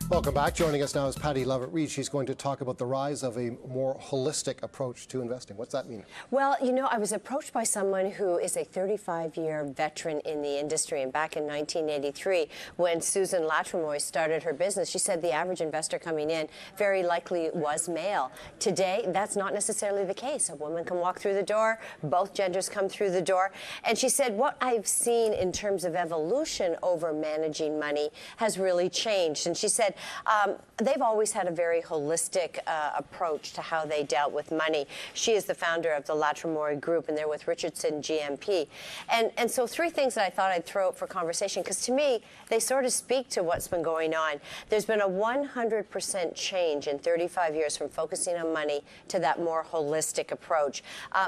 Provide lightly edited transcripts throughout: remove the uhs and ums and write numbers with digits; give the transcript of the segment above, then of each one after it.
Welcome back. Joining us now is Patty Levitt-Reid. She's going to talk about the rise of a more holistic approach to investing. What's that mean? Well, you know, I was approached by someone who is a 35-year veteran in the industry. And back in 1983, when Susan Latremoille started her business, she said the average investor coming in very likely was male. Today, that's not necessarily the case. A woman can walk through the door. Both genders come through the door. And she said, what I've seen in terms of evolution over managing money has really changed. And she said, they've always had a very holistic approach to how they dealt with money. She is the founder of the Latremoille Group, and they're with Richardson GMP. And so three things that I thought I'd throw out for conversation, because to me, they sort of speak to what's been going on. There's been a 100% change in 35 years from focusing on money to that more holistic approach.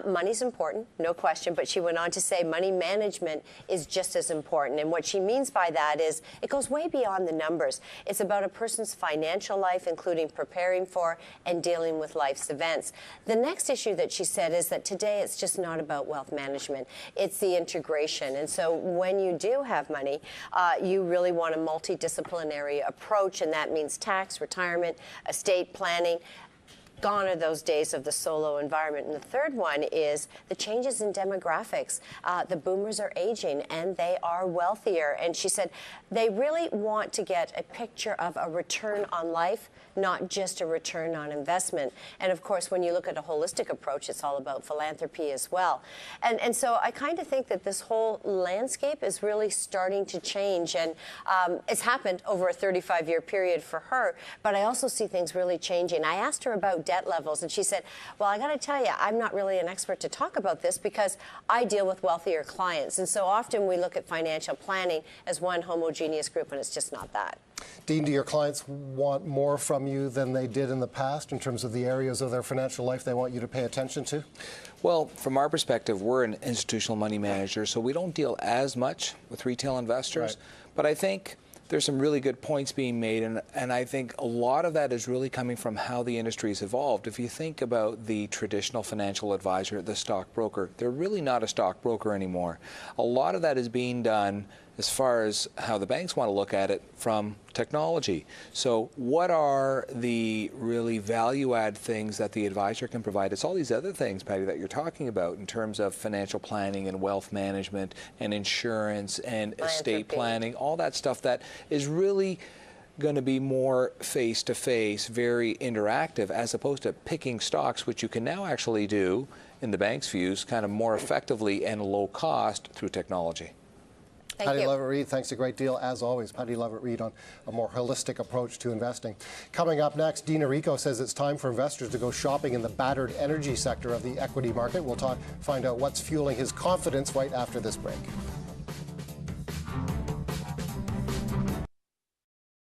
Money's important, no question, but she went on to say money management is just as important. And what she means by that is it goes way beyond the numbers. It's about a person's financial life, including preparing for and dealing with life's events. The next issue that she said is that today it's just not about wealth management. It's the integration. And so when you do have money, you really want a multidisciplinary approach, and that means tax, retirement, estate planning. Gone are those days of the solo environment. And the third one is the changes in demographics. The boomers are aging and they are wealthier. And she said they really want to get a picture of a return on life, not just a return on investment. And of course, when you look at a holistic approach, it's all about philanthropy as well. And so I kind of think that this whole landscape is really starting to change. And it's happened over a 35-year period for her. But I also see things really changing. I asked her about debt levels, and she said, well, I got to tell you, I'm not really an expert to talk about this because I deal with wealthier clients. And so often we look at financial planning as one homogeneous group, and it's just not that. Dean, do your clients want more from you than they did in the past in terms of the areas of their financial life they want you to pay attention to? Well, from our perspective, we're an institutional money manager, so we don't deal as much with retail investors. Right. But I think there's some really good points being made, and I think a lot of that is really coming from how the industry's evolved. If you think about the traditional financial advisor, the stockbroker, they're really not a stockbroker anymore. A lot of that is being done, as far as how the banks want to look at it, from technology. So what are the really value-add things that the advisor can provide? It's all these other things, Patty, that you're talking about in terms of financial planning and wealth management and insurance and estate planning, all that stuff that is really going to be more face-to-face, very interactive, as opposed to picking stocks, which you can now actually do, in the bank's views, kind of more effectively and low cost through technology. Patty Levitt-Reid, thanks a great deal, as always. Patty Levitt-Reid on a more holistic approach to investing. Coming up next, Dean Rico says it's time for investors to go shopping in the battered energy sector of the equity market. We'll find out what's fueling his confidence right after this break.